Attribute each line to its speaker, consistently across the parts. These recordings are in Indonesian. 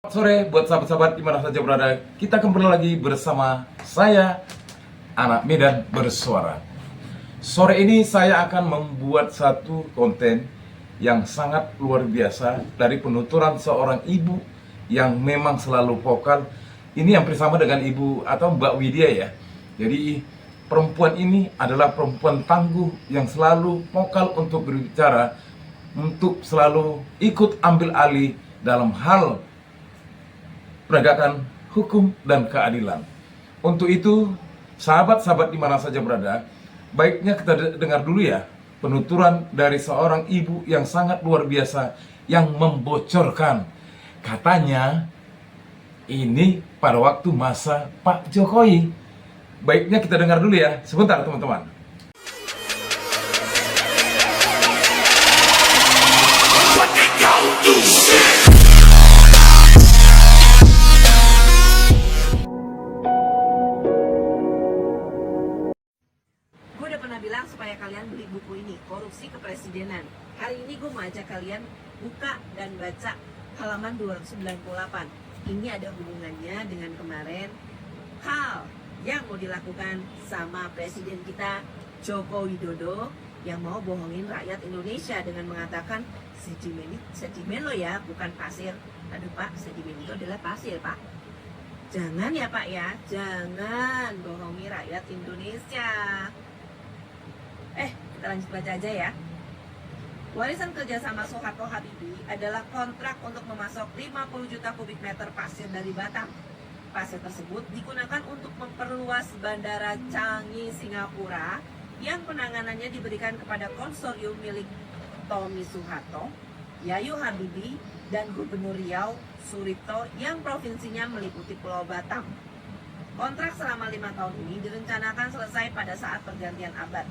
Speaker 1: Selamat sore buat sahabat-sahabat di mana saja berada. Kita kembali lagi bersama saya, Anak Medan Bersuara. Sore ini saya akan membuat satu konten yang sangat luar biasa dari penuturan seorang ibu yang memang selalu vokal. Ini yang bersama dengan ibu atau Mbak Widya ya. Jadi perempuan ini adalah perempuan tangguh yang selalu vokal untuk berbicara, untuk selalu ikut ambil alih dalam hal penegakan hukum dan keadilan. Untuk itu, sahabat-sahabat di mana saja berada, baiknya kita dengar dulu ya penuturan dari seorang ibu yang sangat luar biasa yang membocorkan. Katanya ini pada waktu masa Pak Jokowi. Baiknya kita dengar dulu ya. Sebentar teman-teman.
Speaker 2: Gue udah pernah bilang supaya kalian beli buku ini, Korupsi Kepresidenan. Hari ini gue mau ajak kalian buka dan baca halaman 298. Ini ada hubungannya dengan kemarin hal yang mau dilakukan sama Presiden kita Joko Widodo yang mau bohongin rakyat Indonesia dengan mengatakan sedimen lo ya, bukan pasir. Aduh Pak, sedimen itu adalah pasir Pak. Jangan ya Pak ya, jangan bohongi rakyat Indonesia. Kita lanjut baca aja ya. Warisan kerjasama Soeharto Habibie adalah kontrak untuk memasok 50 juta kubik meter pasir dari Batam. Pasir tersebut digunakan untuk memperluas Bandara Changi Singapura yang penanganannya diberikan kepada konsorsium milik Tommy Soeharto, Yayu Habibie, dan Gubernur Riau Suripto yang provinsinya meliputi Pulau Batam. Kontrak selama 5 tahun ini direncanakan selesai pada saat pergantian abad,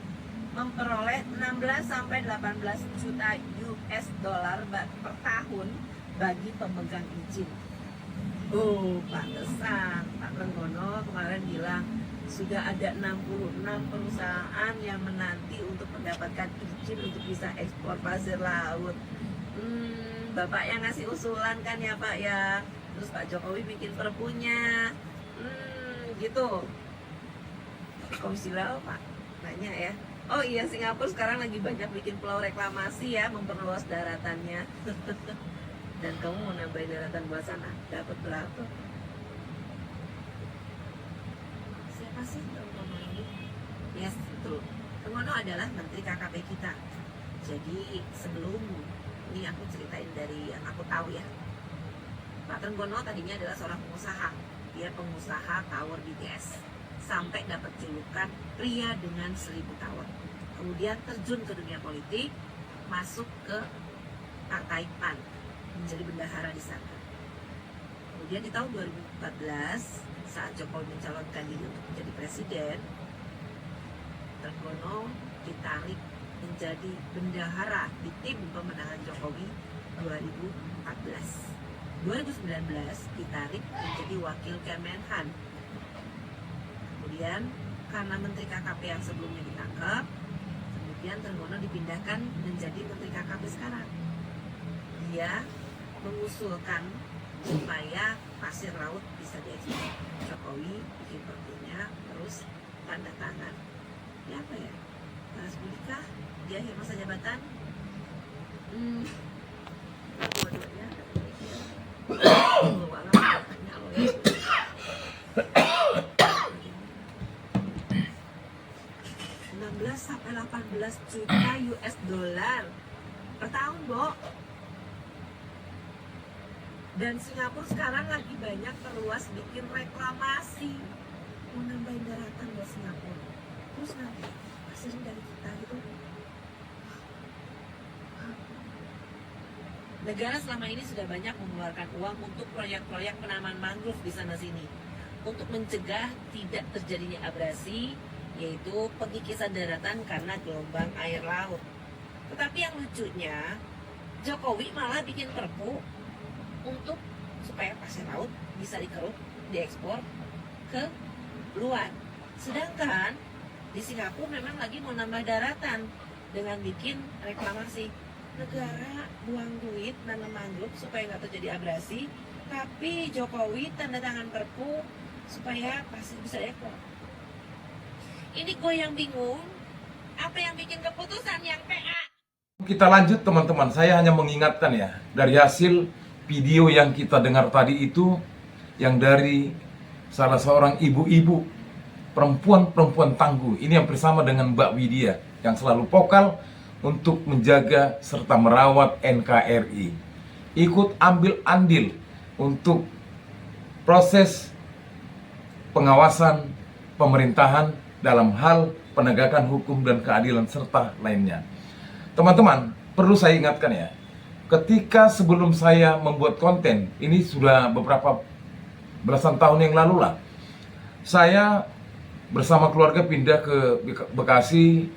Speaker 2: memperoleh 16 sampai 18 juta US dollar per tahun bagi pemegang izin. Pantesan Pak Trenggono kemarin bilang sudah ada 66 perusahaan yang menanti untuk mendapatkan izin untuk bisa ekspor pasir laut. Bapak yang ngasih usulan kan ya Pak ya. Terus Pak Jokowi bikin perpunya. Gitu. Komisi Laut Pak nanya ya. Oh iya, Singapura sekarang lagi banyak bikin pulau reklamasi ya, memperluas daratannya. Dan kamu mau nambahin daratan buat sana, dapat berapa? Siapa sih Trenggono ini? Yes, betul. Trenggono adalah Menteri KKP kita. Jadi sebelum ini aku ceritain dari yang aku tahu ya. Pak Trenggono tadinya adalah seorang pengusaha. Dia pengusaha tower BTS. Sampai dapat julukan pria dengan 1000 tower. Kemudian terjun ke dunia politik, masuk ke Partai PAN, menjadi bendahara di sana. Kemudian di tahun 2014, saat Jokowi mencalonkan diri untuk menjadi presiden, Trenggono ditarik menjadi bendahara di tim pemenangan Jokowi 2014. 2019 ditarik menjadi wakil Kemenhan. Kemudian karena Menteri KKP yang sebelumnya ditangkap, kemudian Trenggono dipindahkan menjadi Menteri KKP sekarang. Dia mengusulkan supaya pasir laut bisa diekspor. Jokowi bikin perpunya, terus tanda tangan. Ini apa ya? Panas Budikah? Di akhir masa jabatan? Dua-duanya. Tanya lo ya. 16 sampai 18 juta US dollar per tahun, Bo. Dan Singapura sekarang lagi banyak perluas bikin reklamasi, mau nambahin daratan buat Singapura. Terus nanti pasirnya dari kita gitu. Negara selama ini sudah banyak mengeluarkan uang untuk proyek-proyek penanaman mangrove di sana-sini untuk mencegah tidak terjadinya abrasi, yaitu pengikisan daratan karena gelombang air laut. Tetapi yang lucunya, Jokowi malah bikin perpu untuk supaya pasir laut bisa dikeruk, diekspor ke luar. Sedangkan di Singapura memang lagi mau nambah daratan dengan bikin reklamasi. Negara buang duit nanam mangrove supaya nggak terjadi abrasi, Tapi Jokowi tanda tangan Perpu supaya pasir bisa ekspor. Ini gue yang bingung, apa yang bikin keputusan yang PA?
Speaker 1: Kita lanjut teman-teman, saya hanya mengingatkan ya, dari hasil video yang kita dengar tadi itu, yang dari salah seorang ibu-ibu, perempuan-perempuan tangguh, ini yang bersama dengan Mbak Widya, yang selalu vokal untuk menjaga serta merawat NKRI. Ikut ambil andil untuk proses pengawasan pemerintahan dalam hal penegakan hukum dan keadilan serta lainnya. Teman-teman, perlu saya ingatkan ya, ketika sebelum saya membuat konten, ini sudah beberapa belasan tahun yang lalu lah, saya bersama keluarga pindah ke Bekasi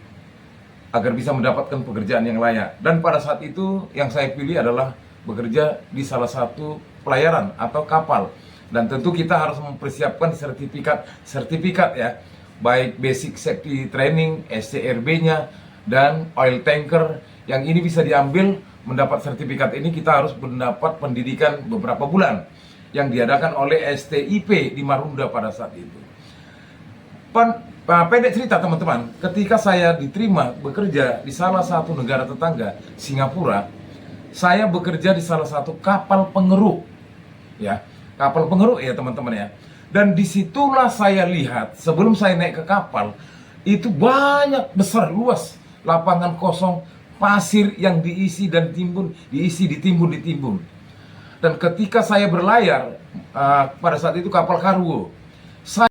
Speaker 1: agar bisa mendapatkan pekerjaan yang layak. Dan pada saat itu yang saya pilih adalah bekerja di salah satu pelayaran atau kapal. Dan tentu kita harus mempersiapkan sertifikat ya, baik basic safety training, SCRB-nya, dan oil tanker. Yang ini bisa diambil, mendapat sertifikat ini kita harus mendapat pendidikan beberapa bulan yang diadakan oleh STIP di Marunda pada saat itu. Pendek cerita teman-teman, ketika saya diterima bekerja di salah satu negara tetangga, Singapura, saya bekerja di salah satu kapal pengeruk, ya, kapal pengeruk ya teman-teman ya. Dan disitulah saya lihat, sebelum saya naik ke kapal, itu banyak besar luas lapangan kosong, pasir yang diisi dan ditimbun, ditimbun. Dan ketika saya berlayar, pada saat itu kapal kargo, saya